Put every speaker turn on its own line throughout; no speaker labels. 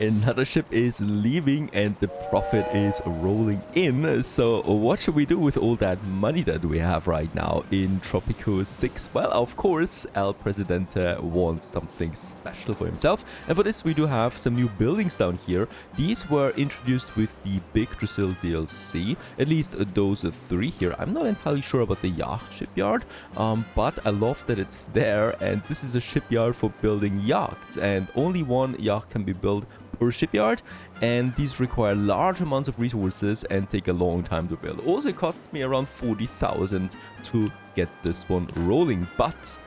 another ship is leaving and the profit is rolling in. So what should we do with all that money that we have right now in Tropico 6? Well, of course, El Presidente wants something special for himself. And for this, we do have some new buildings down here. These were introduced with the Big Brazil DLC, at least those 3 here. I'm not entirely sure about the Yacht shipyard, but I love that it's there. And this is a shipyard for building yachts, and only one yacht can be built per shipyard, and these require large amounts of resources and take a long time to build. Also, it costs me around 40,000 to get this one rolling, but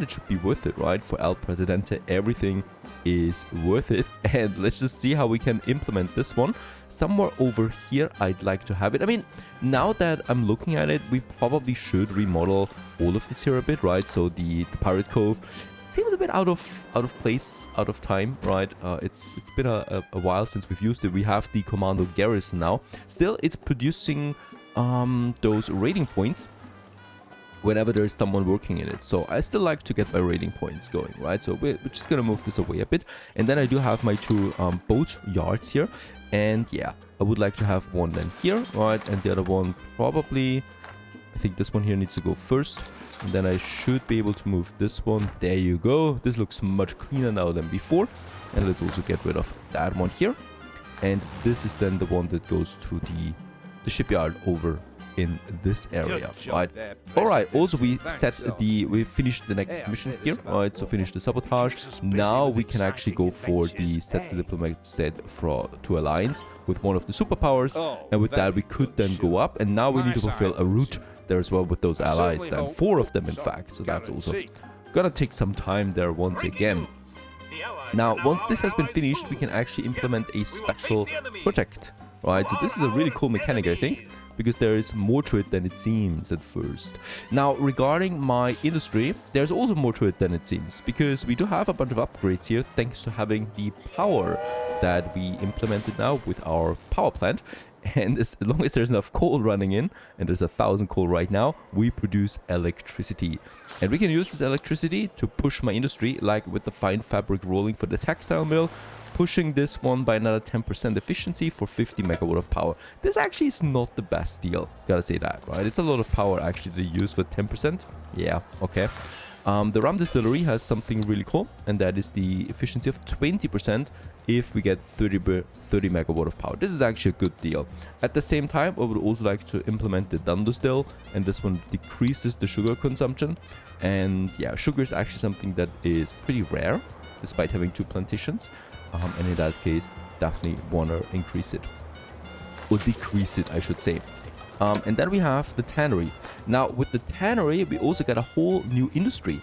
it should be worth it, right? For El Presidente, everything is worth it. And let's just see how we can implement this one. Somewhere over here, I'd like to have it. I mean, now that I'm looking at it, we probably should remodel all of this here a bit, right? So the Pirate Cove seems a bit out of place, out of time, right? It's been a while since we've used it. We have the Commando Garrison now. Still, it's producing those rating points whenever there's someone working in it. So I still like to get my rating points going, right? So we're just gonna move this away a bit. And then I do have my 2 boat yards here. And yeah, I would like to have one then here, right? And the other one probably, I think this one here needs to go first. And then I should be able to move this one. There you go. This looks much cleaner now than before. And let's also get rid of that one here. And this is then the one that goes to the shipyard over in this area, right? All right, also we finished the next mission here, right? So finish the sabotage. Now we can actually go for the set the diplomatic state to alliance with one of the superpowers, and with that we could then go up, and now we need to fulfill a route there as well with those allies, then 4 of them in fact. So that's also gonna take some time there once again. Now once this has been finished, we can actually implement a special project, right? So this is a really cool mechanic, I think, because there is more to it than it seems at first. Now, regarding my industry, there's also more to it than it seems, because we do have a bunch of upgrades here thanks to having the power that we implemented now with our power plant. And as long as there's enough coal running in, and there's 1,000 coal right now, we produce electricity. And we can use this electricity to push my industry, like with the fine fabric rolling for the textile mill, pushing this one by another 10% efficiency for 50 megawatt of power. This actually is not the best deal, gotta say that, right? It's a lot of power actually to use for 10%. Yeah, okay. The rum distillery has something really cool, and that is the efficiency of 20% if we get 30 megawatt of power. This is actually a good deal. At the same time, I would also like to implement the Dun distill, and this one decreases the sugar consumption. And yeah, sugar is actually something that is pretty rare, despite having 2 plantations. And in that case, definitely want to increase it. Or decrease it, I should say. And then we have the tannery. Now, with the tannery, we also got a whole new industry,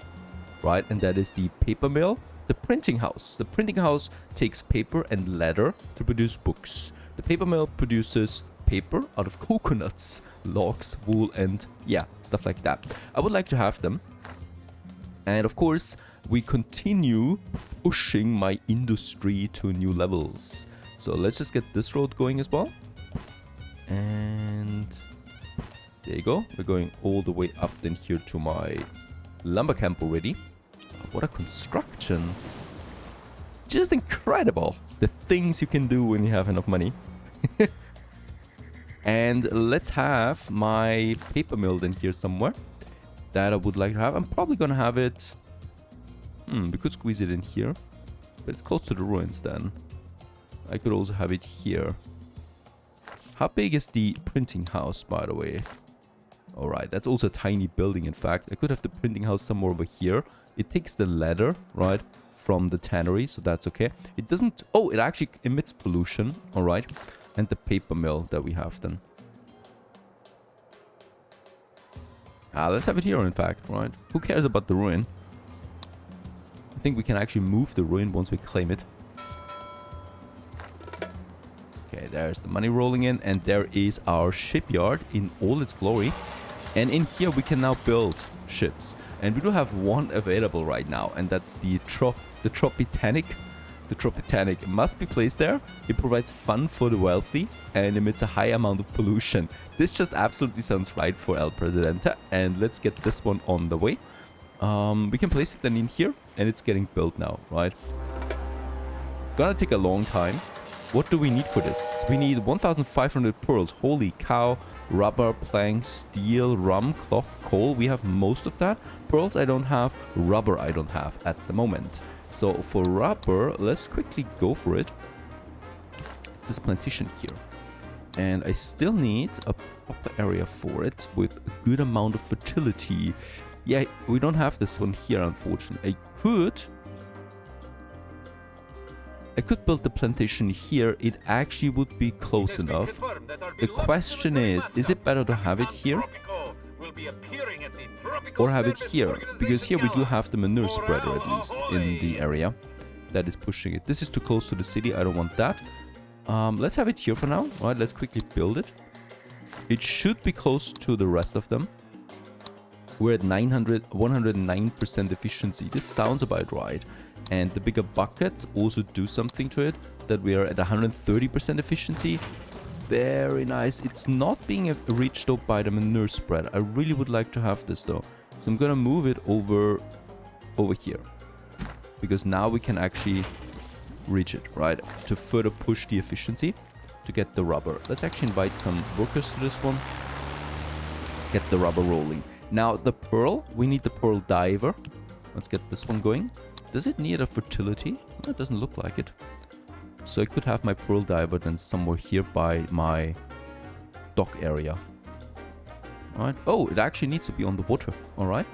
right? And that is the paper mill, the printing house. The printing house takes paper and leather to produce books. The paper mill produces paper out of coconuts, logs, wool, and yeah, stuff like that. I would like to have them. And of course, we continue pushing my industry to new levels. So let's just get this road going as well. And there you go. We're going all the way up then here to my lumber camp already. What a construction. Just incredible. The things you can do when you have enough money. And let's have my paper mill then here somewhere that I would like to have. I'm probably gonna have it. We could squeeze it in here, but it's close to the ruins then. I could also have it here. How big is the printing house, by the way? Alright, that's also a tiny building, in fact. I could have the printing house somewhere over here. It takes the leather, right, from the tannery, so that's okay. It doesn't... Oh, it actually emits pollution, alright. And the paper mill that we have then. Let's have it here, in fact, right? Who cares about the ruin? I think we can actually move the ruin once we claim it. Okay, there's the money rolling in, and there is our shipyard in all its glory. And in here we can now build ships. And we do have one available right now, and that's the Tropitanic. The Tropitanic must be placed there. It provides fun for the wealthy and emits a high amount of pollution. This just absolutely sounds right for El Presidente. And let's get this one on the way. We can place it then in here, and it's getting built now, right? gonna take a long time. What do we need for this? We need 1,500 pearls. Holy cow. Rubber, plank, steel, rum, cloth, coal. We have most of that. Pearls I don't have. Rubber I don't have at the moment. So for rubber, let's quickly go for it. It's this plantation here. And I still need a proper area for it with a good amount of fertility. Yeah, we don't have this one here, unfortunately. I could build the plantation here. It actually would be close enough. The question is it better to have it here or have it here? Because here we do have the manure spreader, at least in the area that is pushing it. This is too close to the city. I don't want that. Let's have it here for now. All right, let's quickly build it. It should be close to the rest of them. We're at 109% efficiency. This sounds about right. And the bigger buckets also do something to it, that we are at 130% efficiency. Very nice. It's not being reached though by the manure spread. I really would like to have this though. So I'm gonna move it over here. Because now we can actually reach it, right? To further push the efficiency to get the rubber. Let's actually invite some workers to this one. Get the rubber rolling. Now the pearl, we need the pearl diver. Let's get this one going. Does it need a fertility? No, it doesn't look like it. So I could have my pearl diver then somewhere here by my dock area. Alright. Oh, it actually needs to be on the water. Alright.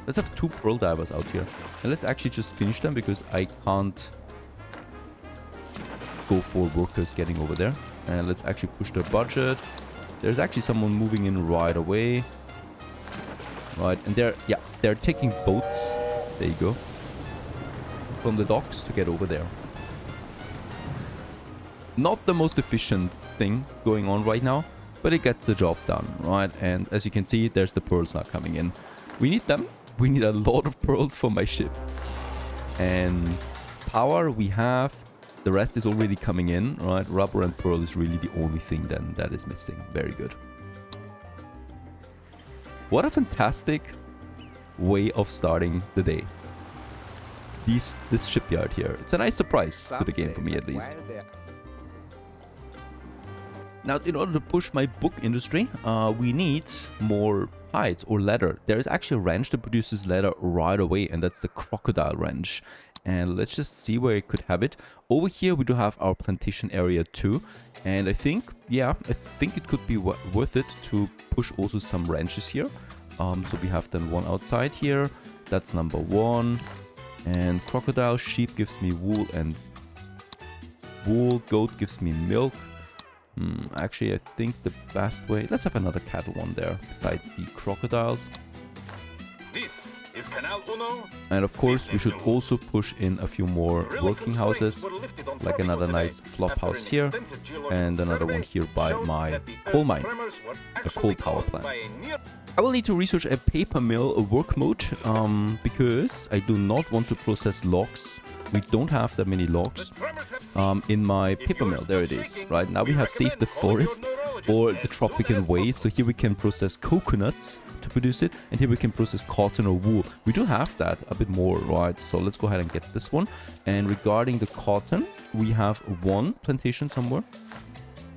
Let's have 2 pearl divers out here. And let's actually just finish them because I can't go for workers getting over there. And let's actually push their budget. There's actually someone moving in right away. Right, and they're taking boats. There you go. From the docks to get over there. Not the most efficient thing going on right now, but it gets the job done, right? And as you can see, there's the pearls now coming in. We need them. We need a lot of pearls for my ship. And power we have. The rest is already coming in, right? Rubber and pearl is really the only thing then that is missing. Very good. What a fantastic way of starting the day. This shipyard here. It's a nice surprise to the game for me at least. Now, in order to push my book industry, we need more hides or leather. There is actually a ranch that produces leather right away, and that's the Crocodile Ranch. And let's just see where I could have it. Over here, we do have our plantation area too. And I think, yeah, I think it could be worth it to push also some ranches here. So we have then one outside here. That's number 1. And crocodile, sheep gives me wool and wool. Goat gives me milk. Actually, I think the best way... Let's have another cattle one there beside the crocodiles. This is Canal Uno. And of course, we should also push in a few more working houses, like another nice flop house here, and another one here by my coal mine, a coal power plant. I will need to research a paper mill work mode, because I do not want to process logs. We don't have that many logs in my paper mill. There it is. Right now we have saved the forest or the Tropican way. So here we can process coconuts to produce it, and here we can process cotton or wool. We do have that a bit more, right? So let's go ahead and get this one. And regarding the cotton, we have one plantation somewhere.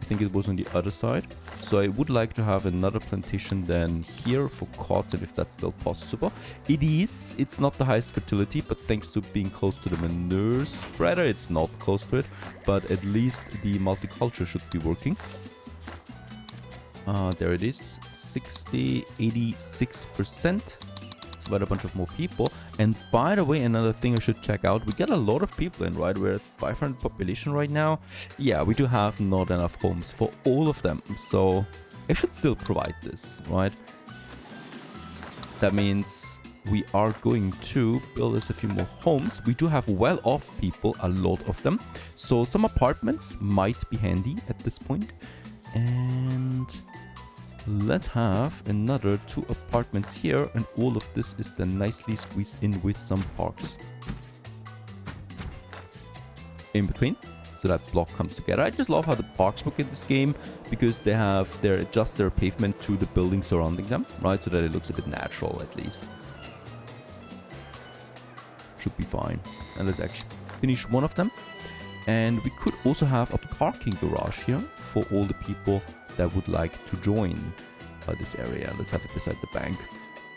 I think it was on the other side. So I would like to have another plantation then here for cotton, if that's still possible. It is. It's not the highest fertility, but thanks to being close to the manure spreader, it's not close to it. But at least the multiculture should be working. There it is. 60, 86%. It's about a bunch of more people. And by the way, another thing I should check out. We get a lot of people in, right? We're at 500 population right now. Yeah, we do have not enough homes for all of them. So I should still provide this, right? That means we are going to build us a few more homes. We do have well-off people, a lot of them. So some apartments might be handy at this point. And let's have another 2 apartments here, and all of this is then nicely squeezed in with some parks in between, so that block comes together. I just love how the parks work in this game, because they adjust their pavement to the building surrounding them, right, so that it looks a bit natural at least. should be fine. And let's actually finish one of them. And we could also have a parking garage here for all the people that would like to join this area. Let's have it beside the bank.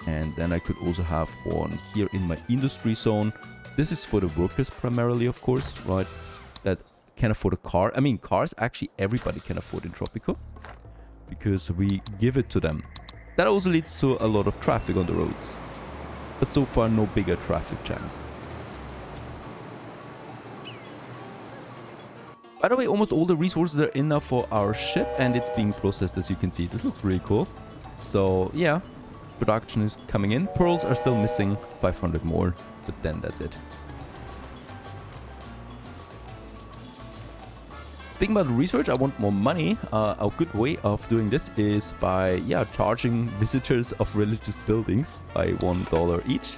And then I could also have one here in my industry zone. This is for the workers primarily, of course, right? That can afford a car. I mean, cars actually everybody can afford in Tropico because we give it to them. That also leads to a lot of traffic on the roads. But so far, no bigger traffic jams. By the way, almost all the resources are in now for our ship, and it's being processed, as you can see. This looks really cool. So, yeah, production is coming in. Pearls are still missing, 500 more, but then that's it. Speaking about research, I want more money. A good way of doing this is by, yeah, charging visitors of religious buildings by $1 each,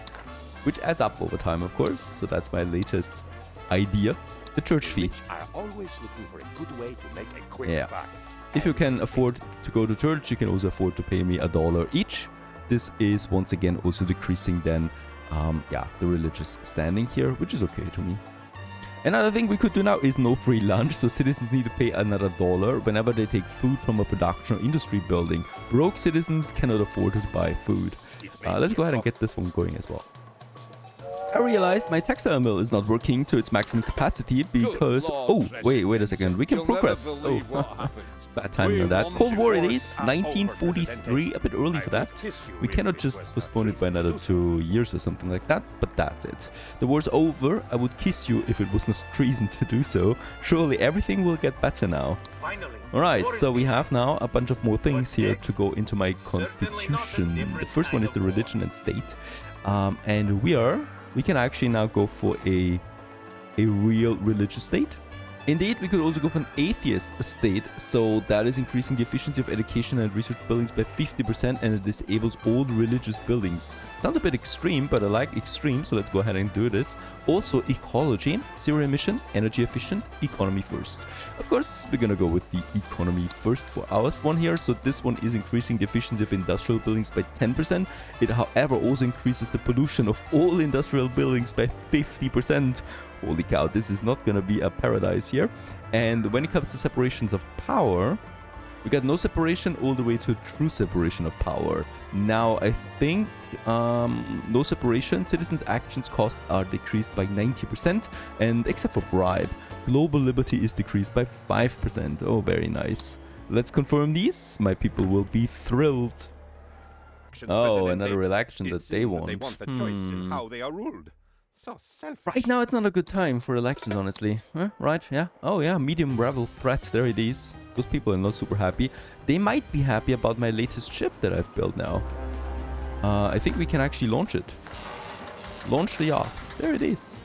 which adds up over time, of course. So that's my latest idea. The church fee.
Are always looking for a good way to make a quick buck.
If you can afford to go to church, you can also afford to pay me $1 each. This is once again also decreasing then, yeah, the religious standing here, which is okay to me. Another thing we could do now is no free lunch, so citizens need to pay another $1 whenever they take food from a production or industry building. Broke citizens cannot afford to buy food. Let's go ahead and get this one going as well. I realized my textile mill is not working to its maximum capacity because... Oh, wait a second. We can progress. Oh, bad timing on that. Cold War it is. 1943. A bit early for that. We cannot just postpone it by another 2 years or something like that. But that's it. The war's over. I would kiss you if it was not treason to do so. Surely everything will get better now. Alright, so we have now a bunch of more things here to go into my constitution. The first one is the religion and state. And we can actually now go for a real religious state. Indeed, we could also go for an atheist state, so that is increasing the efficiency of education and research buildings by 50% and it disables all religious buildings. Sounds a bit extreme, but I like extreme, so let's go ahead and do this. Also, ecology, zero emission, energy efficient, economy first. Of course, we're gonna go with the economy first for our one here, so this one is increasing the efficiency of industrial buildings by 10%. It, however, also increases the pollution of all industrial buildings by 50%. Holy cow, this is not gonna be a paradise here. And when it comes to separations of power, we got no separation all the way to true separation of power. Now, I think no separation, citizens' actions costs are decreased by 90%, and except for bribe, global liberty is decreased by 5%. Oh, very nice. Let's confirm these. My people will be thrilled. Oh, another election that they want.
They want the choice in how they are ruled. So selfish.
Right now, it's not a good time for elections, honestly. Right, yeah. Oh, yeah, medium rebel threat. There it is. Those people are not super happy. They might be happy about my latest ship that I've built now. I think we can actually launch it. Launch the yacht. There it is.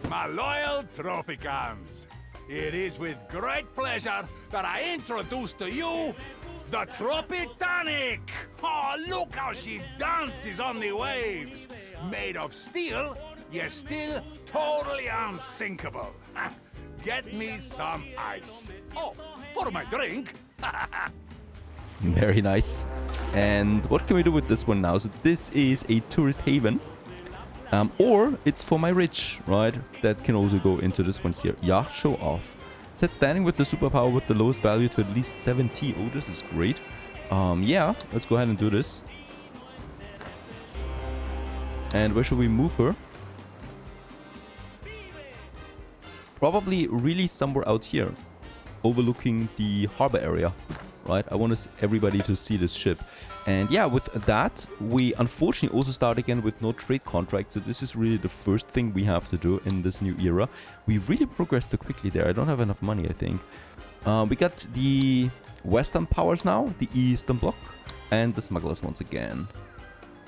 My loyal Tropicans, it is with great pleasure that I introduce to you the Tropitanic! Oh, look how she dances on the waves! Made of steel, yet still totally unsinkable. Get me some ice. Oh, for my drink.
Very nice. And what can we do with this one now? So this is a tourist haven. Or it's for my rich, right? That can also go into this one here. Yacht show off. Set standing with the superpower with the lowest value to at least 70. Oh, this is great. Yeah, let's go ahead and do this. And where should we move her? Probably really somewhere out here, overlooking the harbor area, right? I want everybody to see this ship. And yeah, with that, we unfortunately also start again with no trade contract. So this is really the first thing we have to do in this new era. We really progressed too quickly there. I don't have enough money, I think. We got the Western powers now, the Eastern Bloc, and the smugglers once again.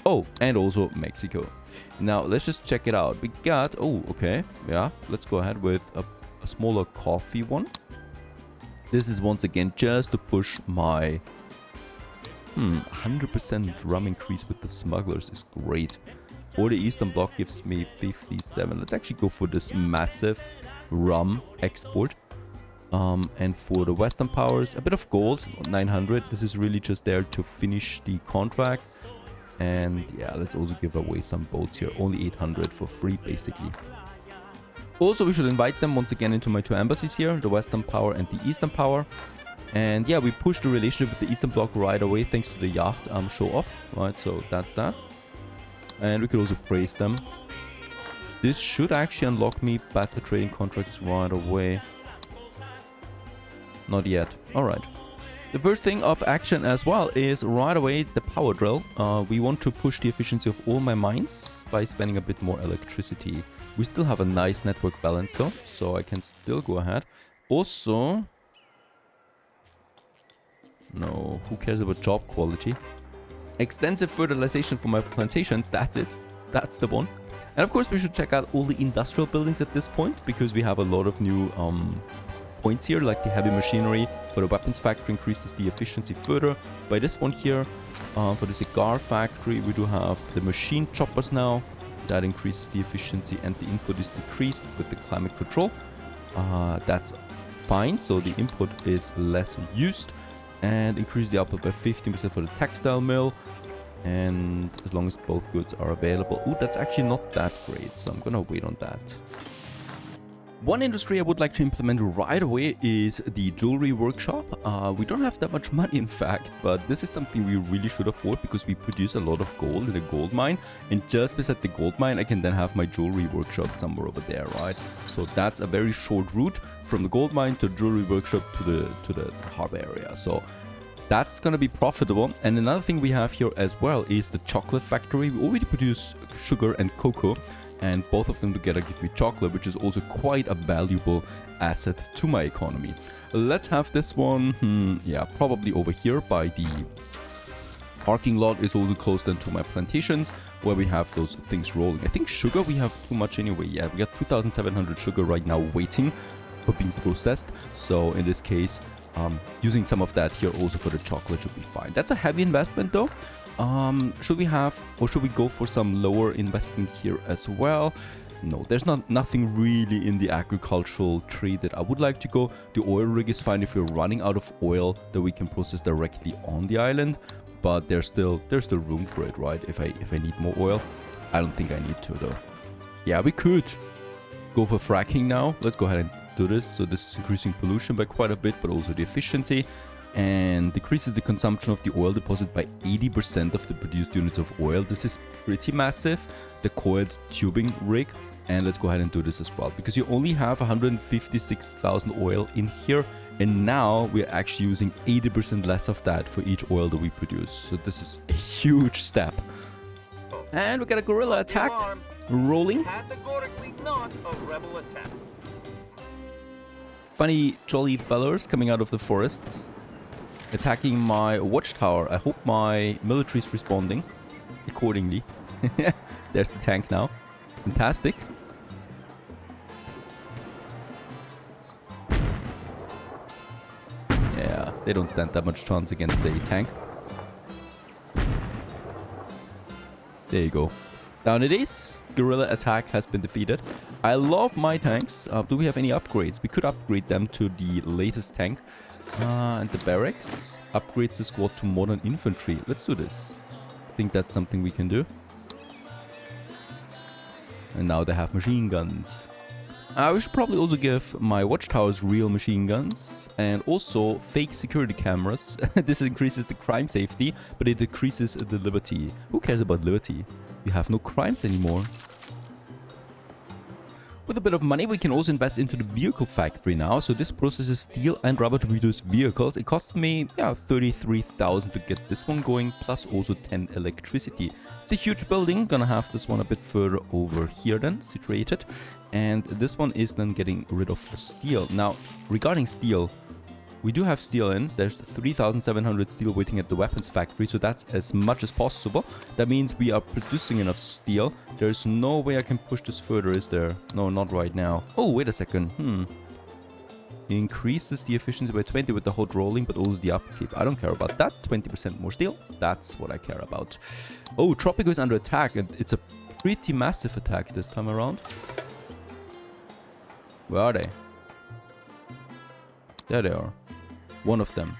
Oh, and also Mexico. Now, let's just check it out. We got... Oh, okay. Yeah, let's go ahead with a smaller coffee one. This is once again just to push my 100% rum increase with the smugglers is great. Or the Eastern Bloc gives me 57. Let's actually go for this massive rum export. And for the Western powers, a bit of gold, 900. This is really just there to finish the contract. And yeah, let's also give away some boats here. Only 800 for free, basically. Also, we should invite them once again into my 2 embassies here, the Western Power and the Eastern Power. And yeah, we pushed the relationship with the Eastern Bloc right away thanks to the Yacht show off, right? So that's that. And we could also praise them. This should actually unlock me better trading contracts right away. Not yet. Alright. The first thing of action as well is right away the power drill. We want to push the efficiency of all my mines by spending a bit more electricity. We still have a nice network balance though, so I can still go ahead. Also... No, who cares about job quality? Extensive fertilization for my plantations, that's it. That's the one. And of course we should check out all the industrial buildings at this point, because we have a lot of new points here, like the heavy machinery for the weapons factory increases the efficiency further. By this one here, for the cigar factory, we do have the machine choppers now. That increases the efficiency and the input is decreased with the climate control. That's fine, so the input is less used. And increase the output by 15% for the textile mill. And as long as both goods are available. Ooh, that's actually not that great, so I'm gonna wait on that. One industry I would like to implement right away is the jewelry workshop. We don't have that much money, in fact, but this is something we really should afford because we produce a lot of gold in a gold mine. And just beside the gold mine, I can then have my jewelry workshop somewhere over there, right? So that's a very short route from the gold mine to the jewelry workshop to the harbor area. So that's gonna be profitable. And another thing we have here as well is the chocolate factory. We already produce sugar and cocoa, and both of them together give me chocolate, which is also quite a valuable asset to my economy. Let's have this one, yeah, probably over here by the parking lot. Is also close then to my plantations, where we have those things rolling. I think sugar we have too much anyway. Yeah, we got 2,700 sugar right now waiting for being processed. So in this case, using some of that here also for the chocolate should be fine. That's a heavy investment though. Should we have, or should we go for some lower investment here as well? No, there's nothing really in the agricultural trade that I would like to go. The oil rig is fine if we're running out of oil that we can process directly on the island, but there's still room for it, right? If I need more oil, I don't think I need to though. Yeah, we could go for fracking now. Let's go ahead and do this. So this is increasing pollution by quite a bit, but also the efficiency, and decreases the consumption of the oil deposit by 80% of the produced units of oil. This is pretty massive, the coiled tubing rig. And let's go ahead and do this as well, because you only have 156,000 oil in here, and now we're actually using 80% less of that for each oil that we produce. So this is a huge step. And we got a guerrilla attack rolling.
Categorically not a rebel attack.
Funny jolly fellows coming out of the forests, attacking my watchtower. I hope my military is responding accordingly. There's the tank now. Fantastic. Yeah, they don't stand that much chance against a tank. There you go. Down it is. Guerrilla attack has been defeated. I love my tanks. Do we have any upgrades? We could upgrade them to the latest tank. And the barracks upgrades the squad to modern infantry. Let's do this. I think that's something we can do. And now they have machine guns. We should probably also give my watchtowers real machine guns. And also fake security cameras. This increases the crime safety, but it decreases the liberty. Who cares about liberty? We have no crimes anymore. With a bit of money, we can also invest into the vehicle factory now. So this processes steel and rubber to produce vehicles. It costs me 33,000 to get this one going, plus also 10 electricity. It's a huge building. Gonna have this one a bit further over here then, situated. And this one is then getting rid of the steel. Now, regarding steel, we do have steel in. There's 3,700 steel waiting at the weapons factory, so that's as much as possible. That means we are producing enough steel. There's no way I can push this further, is there? No, not right now. Oh, wait a second. Increases the efficiency by 20 with the hot rolling, but also the upkeep. I don't care about that. 20% more steel. That's what I care about. Oh, Tropico is under attack, and it's a pretty massive attack this time around. Where are they? There they are. One of them.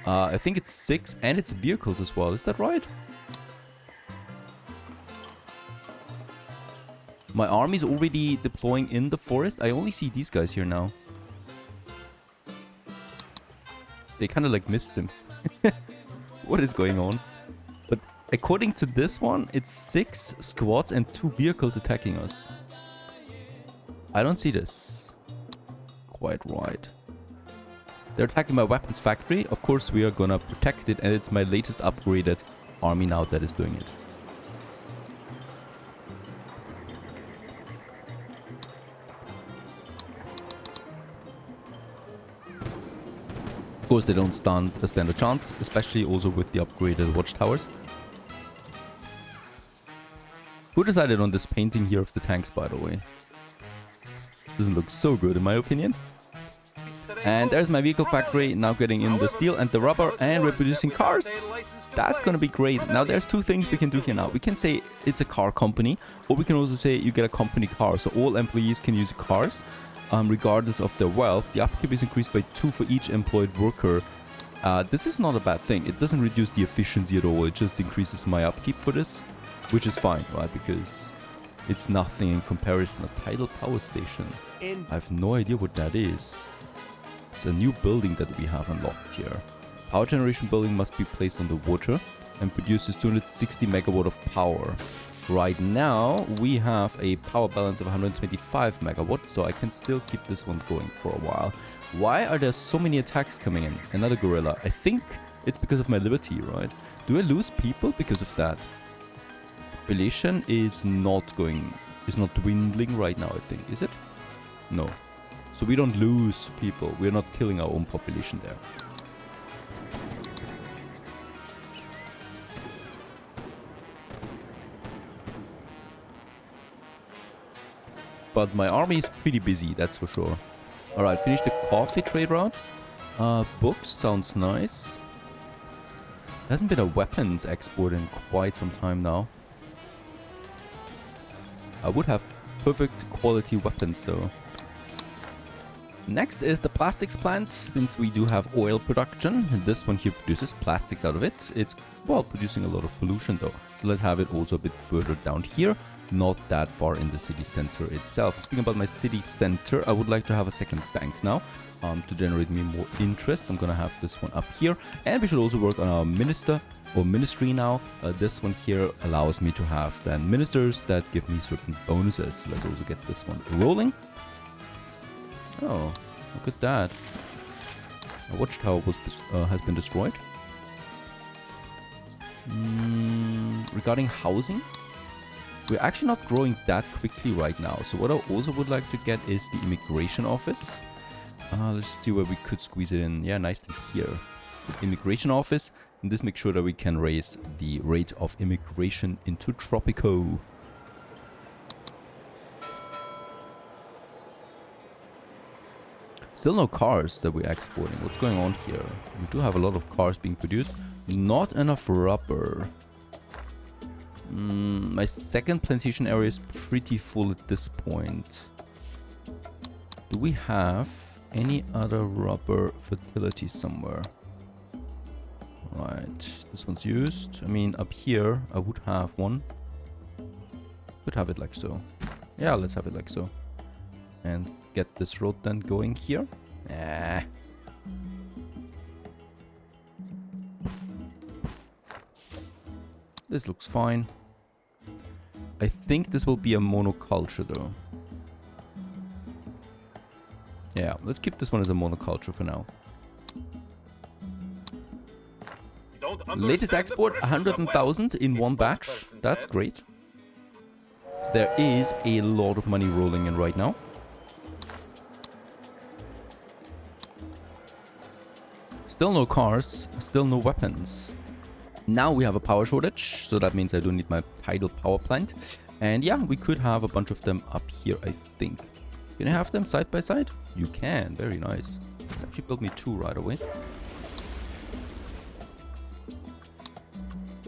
I think it's 6, and it's vehicles as well. Is that right? My army's already deploying in the forest. I only see these guys here now. They kind of like missed him. What is going on? But according to this one, it's 6 squads and 2 vehicles attacking us. I don't see this. Quite right. They're attacking my weapons factory. Of course, we are gonna protect it, and it's my latest upgraded army now that is doing it. Of course, they don't stand a chance, especially also with the upgraded watchtowers. Who decided on this painting here of the tanks, by the way? Doesn't look so good in my opinion. And there's my vehicle factory, now getting in the steel and the rubber, and we're producing cars. That's gonna be great. Now there's 2 things we can do here now. We can say it's a car company, or we can also say you get a company car. So all employees can use cars, regardless of their wealth. The upkeep is increased by 2 for each employed worker. This is not a bad thing. It doesn't reduce the efficiency at all. It just increases my upkeep for this, which is fine, right? Because it's nothing in comparison. A tidal power station. I have no idea what that is. It's a new building that we have unlocked here. Power generation building must be placed on the water and produces 260 megawatt of power. Right now, we have a power balance of 125 megawatts, so I can still keep this one going for a while. Why are there so many attacks coming in? Another gorilla. I think it's because of my liberty, right? Do I lose people because of that? Population is not dwindling right now, I think. Is it? No. So we don't lose people. We're not killing our own population there. But my army is pretty busy, that's for sure. Alright, finish the coffee trade route. Books sounds nice. There hasn't been a weapons export in quite some time now. I would have perfect quality weapons though. Next is the plastics plant, since we do have oil production. And this one here produces plastics out of it. It's, well, producing a lot of pollution though. So let's have it also a bit further down here. Not that far in the city center itself. Speaking about my city center, I would like to have a second bank now to generate me more interest. I'm gonna have this one up here, and we should also work on our minister or ministry now. This one here allows me to have then ministers that give me certain bonuses. So let's also get this one rolling. Oh, look at that. A watchtower was has been destroyed. Regarding housing, we're actually not growing that quickly right now. So what I also would like to get is the immigration office. Let's see where we could squeeze it in. Yeah, nicely here. Immigration office. And this makes sure that we can raise the rate of immigration into Tropico. Still no cars that we're exporting. What's going on here? We do have a lot of cars being produced. Not enough rubber. My second plantation area is pretty full at this point. Do we have any other rubber fertility somewhere? Right, this one's used. I mean, up here, I would have one. Could have it like so. Yeah, let's have it like so. And get this road then going here. This looks fine. I think this will be a monoculture though. Yeah, let's keep this one as a monoculture for now. Latest export, 100,000 in one batch. That's great. There is a lot of money rolling in right now. Still no cars, still no weapons. Now we have a power shortage, so that means I don't need my tidal power plant. And yeah, we could have a bunch of them up here, I think. Can I have them side by side? You can, very nice. Let's actually build me 2 right away.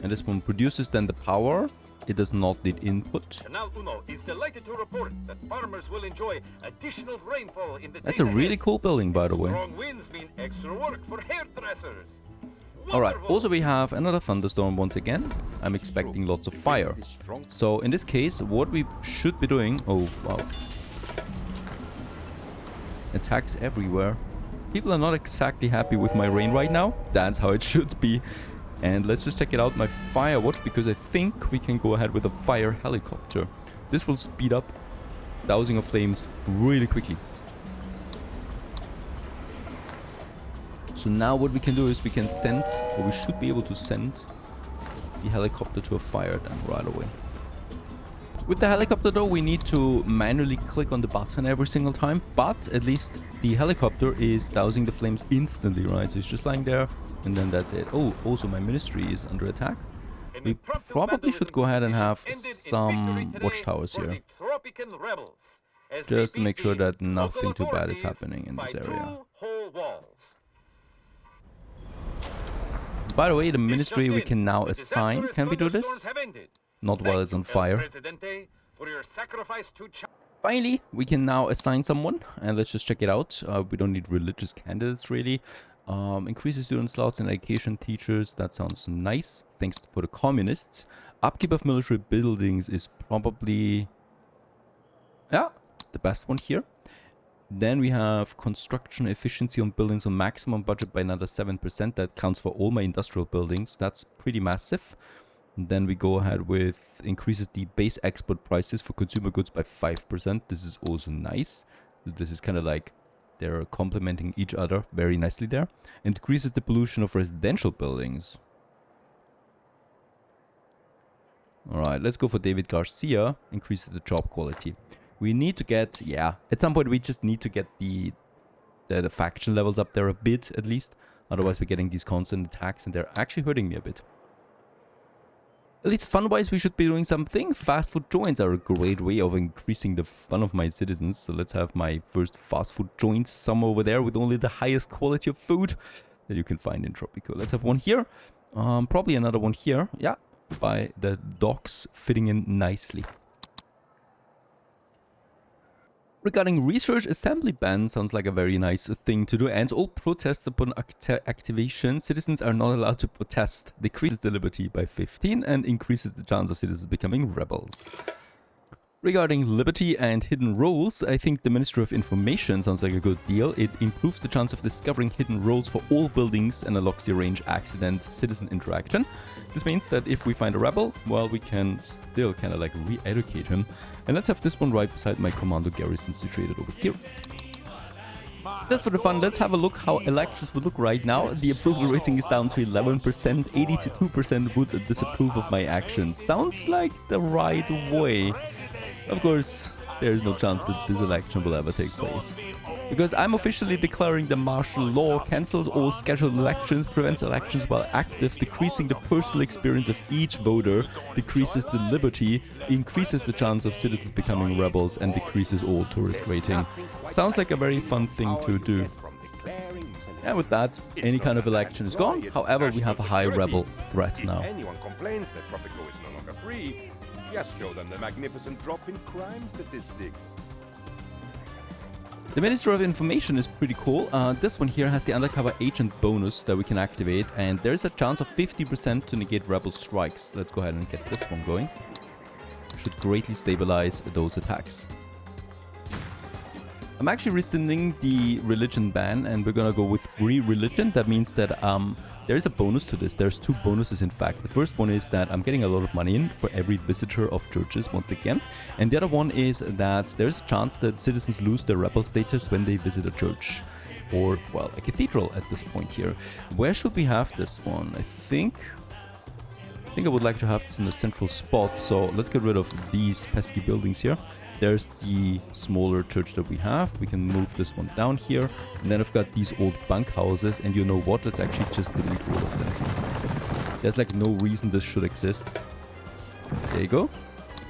And this one produces then the power. It does not need input.
Canal Uno is delighted to report that farmers will enjoy additional rainfall in the
That's a really cool building, by the way.
Strong winds mean extra work for hairdressers.
Alright, also we have another thunderstorm once again. I'm expecting lots of fire. So in this case, what we should be doing... Oh, wow. Attacks everywhere. People are not exactly happy with my rain right now. That's how it should be. And let's just check it out, my fire watch, because I think we can go ahead with a fire helicopter. This will speed up dousing of flames really quickly. So now what we can do is we can send, or we should be able to send the helicopter to a fire then right away. With the helicopter though, we need to manually click on the button every single time, but at least the helicopter is dousing the flames instantly, right? So it's just lying there and then that's it. Oh, also my ministry is under attack. We probably should go ahead and have some watchtowers here. Just to make sure that nothing too bad is happening in this area. By the way, the ministry we can now assign. Can we do this? Not while it's on fire. Finally, we can now assign someone. And let's just check it out. We don't need religious candidates, really. Increases student slots and education teachers. That sounds nice. Thanks for the communists. Upkeep of military buildings is probably... yeah, the best one here. Then we have construction efficiency on buildings on maximum budget by another 7%. That counts for all my industrial buildings. That's pretty massive. And then we go ahead with increases the base export prices for consumer goods by 5%. This is also nice. This is kind of like they're complementing each other very nicely there. And decreases the pollution of residential buildings. Alright, let's go for David Garcia. Increases the job quality. We need to get, yeah, at some point we just need to get the faction levels up there a bit at least. Otherwise we're getting these constant attacks and they're actually hurting me a bit. At least fun-wise we should be doing something. Fast food joints are a great way of increasing the fun of my citizens. So let's have my first fast food joints somewhere over there with only the highest quality of food that you can find in Tropico. Let's have one here. Probably another one here. Yeah, by the docks fitting in nicely. Regarding research, assembly ban sounds like a very nice thing to do. And all protests upon activation, citizens are not allowed to protest. Decreases the liberty by 15 and increases the chance of citizens becoming rebels. Regarding liberty and hidden roles, I think the Ministry of Information sounds like a good deal. It improves the chance of discovering hidden roles for all buildings and unlocks the range accident citizen interaction. This means that if we find a rebel, well, we can still kind of like re-educate him. And let's have this one right beside my commando garrison situated over here. Just for the fun, let's have a look how elections would look right now. The approval rating is down to 11%. 82% would disapprove of my actions. Sounds like the right way. Of course, there is no chance that this election will ever take place. Because I'm officially declaring the martial law, cancels all scheduled elections, prevents elections while active, decreasing the personal experience of each voter, decreases the liberty, increases the chance of citizens becoming rebels, and decreases all tourist rating. Sounds like a very fun thing to do. And with that, any kind of election is gone. However, we have a high rebel threat now.
Anyone complains that Tropico is no longer free, just show them the magnificent drop in crime statistics.
The Ministry of Information is pretty cool. This one here has the undercover agent bonus that we can activate, and there's a chance of 50% to negate rebel strikes. Let's go ahead and get this one going. Should greatly stabilize those attacks. I'm actually rescinding the religion ban, and we're gonna go with free religion. That means that there is a bonus to this. There's two bonuses, in fact. The first one is that I'm getting a lot of money in for every visitor of churches once again. And the other one is that there's a chance that citizens lose their rebel status when they visit a church. Or, well, a cathedral at this point here. Where should we have this one? I think I would like to have this in a central spot. So let's get rid of these pesky buildings here. There's the smaller church that we have. We can move this one down here. And then I've got these old bunk houses. And you know what? Let's actually just delete all of them. There's like no reason this should exist. There you go.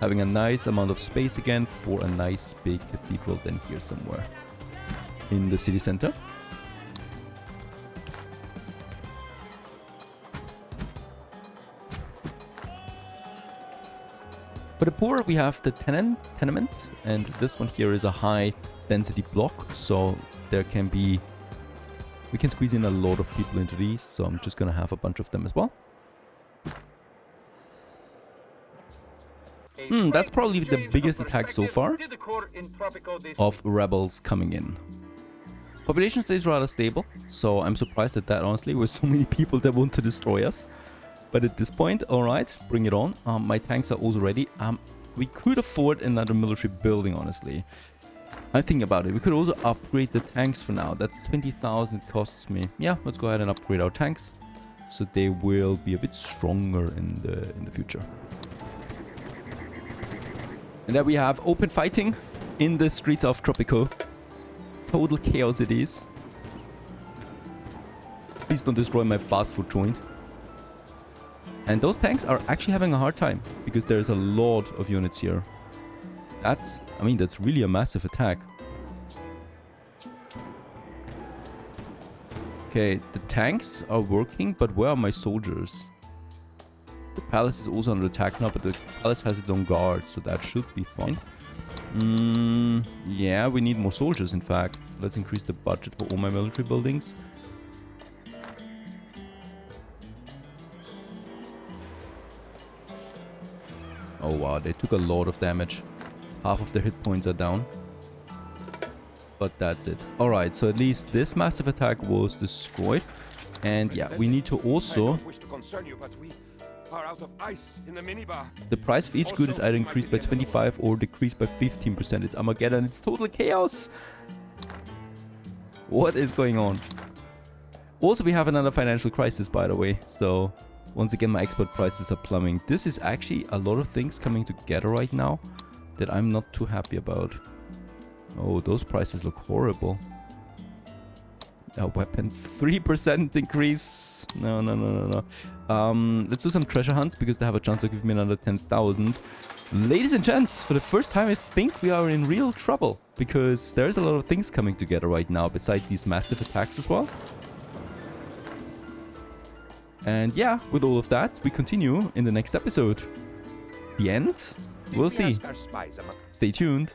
Having a nice amount of space again for a nice big cathedral then here somewhere in the city center. For the poor, we have the tenement, and this one here is a high density block, so there can be We can squeeze in a lot of people into these, so I'm just gonna have a bunch of them as well. That's probably the biggest attack so far of rebels coming in. Population stays rather stable, so I'm surprised at that, honestly, with so many people that want to destroy us. But at this point, alright, bring it on. My tanks are also ready. We could afford another military building, honestly. I'm thinking about it. We could also upgrade the tanks for now. That's 20,000 it costs me. Yeah, let's go ahead and upgrade our tanks, so they will be a bit stronger in the future. And there we have open fighting in the streets of Tropico. Total chaos it is. Please don't destroy my fast food joint. And those tanks are actually having a hard time because there's a lot of units here. That's really a massive attack. Okay, the tanks are working, but where are my soldiers? The palace is also under attack now, but the palace has its own guard, so that should be fine. Yeah, we need more soldiers, in fact. Let's increase the budget for all my military buildings. Oh wow, they took a lot of damage. Half of their hit points are down. But that's it. Alright, so at least this massive attack was destroyed. And yeah, we need to also...
I don't wish to concern you, but we are out of ice in the minibar.
The price of each good is either increased by 25 or decreased by 15%. It's Armageddon. It's total chaos. What is going on? Also, we have another financial crisis, by the way. So, once again, my export prices are plummeting. This is actually a lot of things coming together right now that I'm not too happy about. Oh, those prices look horrible. Weapons, 3% increase. No. Let's do some treasure hunts because they have a chance to give me another 10,000. Ladies and gents, for the first time I think we are in real trouble because there's a lot of things coming together right now besides these massive attacks as well. And yeah, with all of that, we continue in the next episode. The end? We'll see. Stay tuned.